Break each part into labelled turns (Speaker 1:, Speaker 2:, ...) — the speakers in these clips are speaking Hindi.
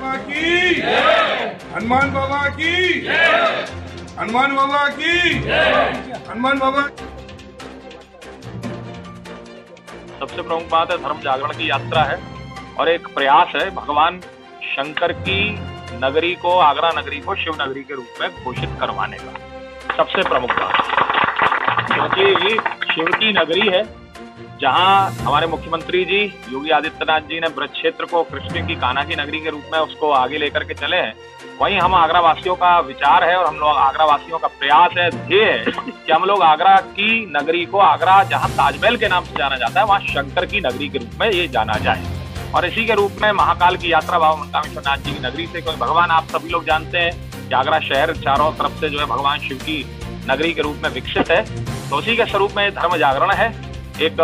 Speaker 1: बाबा की हनुमान बाबा की हनुमान बाबा की हनुमान बाबा।
Speaker 2: सबसे प्रमुख बात है धर्म जागरण की यात्रा है और एक प्रयास है भगवान शंकर की नगरी को, आगरा नगरी को शिव नगरी के रूप में घोषित करवाने का सबसे प्रमुख बात, क्योंकि शिव की नगरी है जहां हमारे मुख्यमंत्री जी योगी आदित्यनाथ जी ने ब्रज क्षेत्र को कृष्ण की कान्हा की नगरी के रूप में उसको आगे लेकर के चले हैं। वहीं हम आगरा वासियों का विचार है और हम लोग आगरा वासियों का प्रयास है, ध्येय है कि हम लोग आगरा की नगरी को, आगरा जहां ताजमहल के नाम से जाना जाता है, वहां शंकर की नगरी के रूप में ये जाना जाए। और इसी के रूप में महाकाल की यात्रा बाबा मनकामेश्वर जी की नगरी से, क्योंकि भगवान आप सभी लोग जानते हैं कि आगरा शहर चारों तरफ से जो है भगवान शिव की नगरी के रूप में विकसित है। तो उसी के स्वरूप में धर्म जागरण है, एक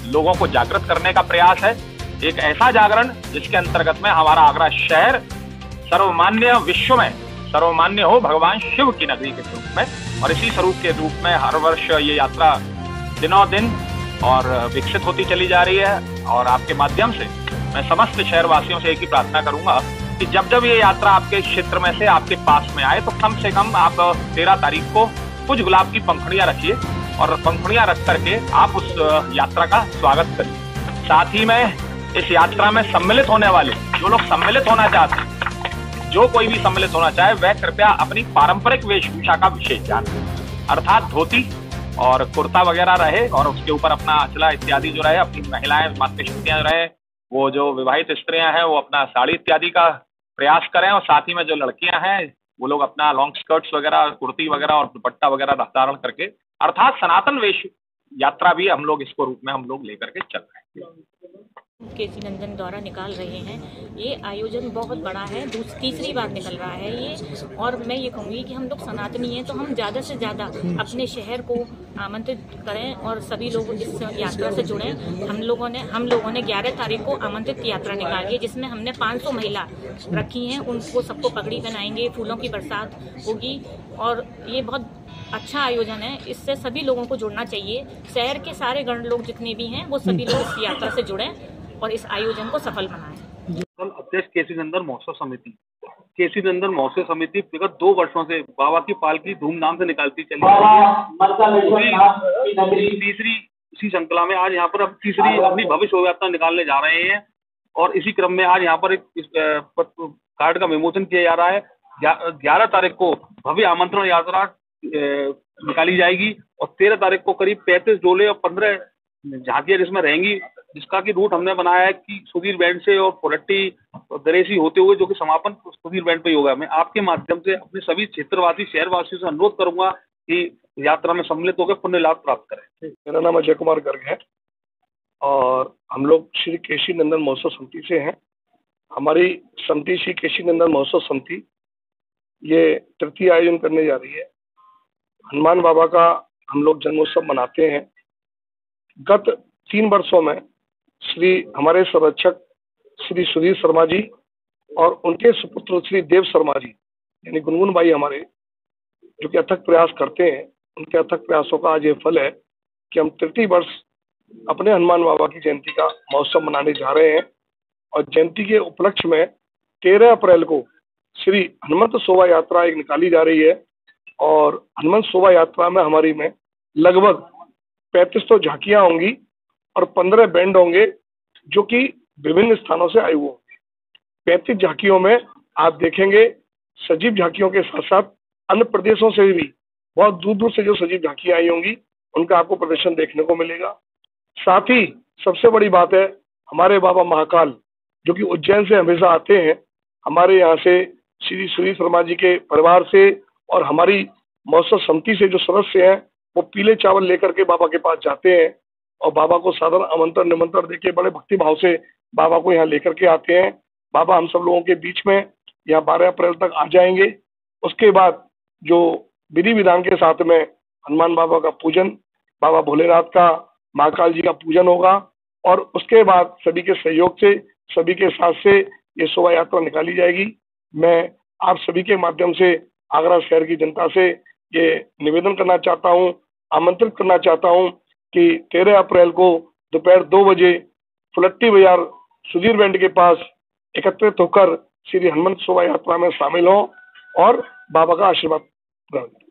Speaker 2: लोगों को जागृत करने का प्रयास है, एक ऐसा जागरण जिसके अंतर्गत में हमारा आगरा शहर सर्वमान्य, विश्व में सर्वमान्य हो भगवान शिव की नगरी के रूप में। और इसी स्वरूप के रूप में हर वर्ष ये यात्रा दिनों दिन और विकसित होती चली जा रही है। और आपके माध्यम से मैं समस्त शहरवासियों से एक ही प्रार्थना करूंगा कि जब जब ये यात्रा आपके क्षेत्र में से आपके पास में आए तो कम से कम आप 13 तारीख को कुछ गुलाब की पंखुड़ियां रखिए और पंखुड़ियां रख करके आप उस यात्रा का स्वागत करिए। साथ ही में इस यात्रा में सम्मिलित होने वाले जो लोग सम्मिलित होना चाहते हैं, जो कोई भी सम्मिलित होना चाहे, वह कृपया अपनी पारंपरिक वेशभूषा का विशेष ध्यान दें, अर्थात धोती और कुर्ता वगैरह रहे और उसके ऊपर अपना अचला इत्यादि जो रहे, अपनी महिलाएं मातृशक्तियां रहे, वो जो विवाहित स्त्रियां हैं वो अपना साड़ी इत्यादि का प्रयास करें। और साथ ही में जो लड़कियां हैं वो लोग अपना लॉन्ग स्कर्ट्स वगैरह, कुर्ती वगैरह और दुपट्टा वगैरह धारण करके, अर्थात सनातन वेश यात्रा भी हम लोग इसको रूप में हम लोग लेकर के चल रहे हैं।
Speaker 3: केसी नंदन द्वारा निकाल रहे हैं। ये आयोजन बहुत बड़ा है, तीसरी बार निकल रहा है ये। और मैं ये कहूँगी कि हम लोग सनातनी हैं तो हम ज़्यादा से ज़्यादा अपने शहर को आमंत्रित करें और सभी लोग इस यात्रा से जुड़ें। हम लोगों ने 11 तारीख को आमंत्रित यात्रा निकाली है, जिसमें हमने 500 महिला रखी हैं। उनको सबको पगड़ी पहनाएंगे, फूलों की बरसात होगी और ये बहुत अच्छा आयोजन है। इससे सभी लोगों को जुड़ना चाहिए। शहर के सारे गण लोग जितने भी हैं वो सभी लोग इस यात्रा से जुड़ें और इस आयोजन को सफल बनाएं।
Speaker 4: अध्यक्ष केसी नंदन महोत्सव समिति, केसी नंदन महोत्सव समिति विगत 2 वर्षों से बाबा की पालकी धूमधाम से निकालती चली तीसरी उसी श्रृंखला में आज यहाँ पर अब तीसरी अपनी भव्य शोभा यात्रा निकालने जा रहे हैं। और इसी क्रम में आज यहाँ पर एक कार्ड का विमोचन किया जा रहा है। 11 तारीख को भव्य आमंत्रण यात्रा निकाली जाएगी और 13 तारीख को करीब 35 डोले और 15 झांकियां जिसमें रहेंगी, जिसका की रूट हमने बनाया है कि सुधीर बैंड से और फुलट्टी और दरेसी होते हुए, जो कि समापन सुधीर बैंड पे होगा। मैं आपके माध्यम से अपने सभी क्षेत्रवासी शहरवासियों से अनुरोध करूंगा कि यात्रा में सम्मिलित होकर पुण्य लाभ प्राप्त करें।
Speaker 5: मेरा नाम अजय कुमार गर्ग है और हम लोग श्री केसी नंदन महोत्सव समिति से हैं। हमारी समिति श्री केसी नंदन महोत्सव समिति ये तृतीय आयोजन करने जा रही है। हनुमान बाबा का हम लोग जन्मोत्सव मनाते हैं। गत 3 वर्षों में हमारे संरक्षक श्री सुधीर शर्मा जी और उनके सुपुत्र श्री देव शर्मा जी यानी गुनगुन भाई हमारे, जो कि अथक प्रयास करते हैं, उनके अथक प्रयासों का आज ये फल है कि हम तृतीय वर्ष अपने हनुमान बाबा की जयंती का महोत्सव मनाने जा रहे हैं। और जयंती के उपलक्ष्य में 13 अप्रैल को श्री हनुमंत शोभा यात्रा एक निकाली जा रही है। और हनुमंत शोभा यात्रा में हमारी में लगभग 3500 झांकियां होंगी और 15 बैंड होंगे, जो कि विभिन्न स्थानों से आए हुए होंगे। 35 झांकियों में आप देखेंगे सजीव झांकियों के साथ साथ अन्य प्रदेशों से भी बहुत दूर दूर से जो सजीव झांकियां आई होंगी उनका आपको प्रदर्शन देखने को मिलेगा। साथ ही सबसे बड़ी बात है, हमारे बाबा महाकाल जो कि उज्जैन से हमेशा आते हैं, हमारे यहाँ से श्री सुधीर शर्मा जी के परिवार से और हमारी महोत्सव समिति से जो सदस्य हैं वो पीले चावल लेकर के बाबा के पास जाते हैं और बाबा को साधारण आमंत्रण निमंत्रण देके बड़े भक्ति भाव से बाबा को यहाँ लेकर के आते हैं। बाबा हम सब लोगों के बीच में यहाँ 12 अप्रैल तक आ जाएंगे। उसके बाद जो विधि विधान के साथ में हनुमान बाबा का पूजन, बाबा भोलेनाथ का, महाकाल जी का पूजन होगा और उसके बाद सभी के सहयोग से, सभी के साथ से ये शोभा यात्रा निकाली जाएगी। मैं आप सभी के माध्यम से आगरा शहर की जनता से ये निवेदन करना चाहता हूँ, आमंत्रित करना चाहता हूँ कि 13 अप्रैल को दोपहर 2 बजे फुलट्टी बाजार सुधीर बैंड के पास एकत्रित होकर श्री हनुमंत शोभा यात्रा में शामिल हों और बाबा का आशीर्वाद ग्रहण करें।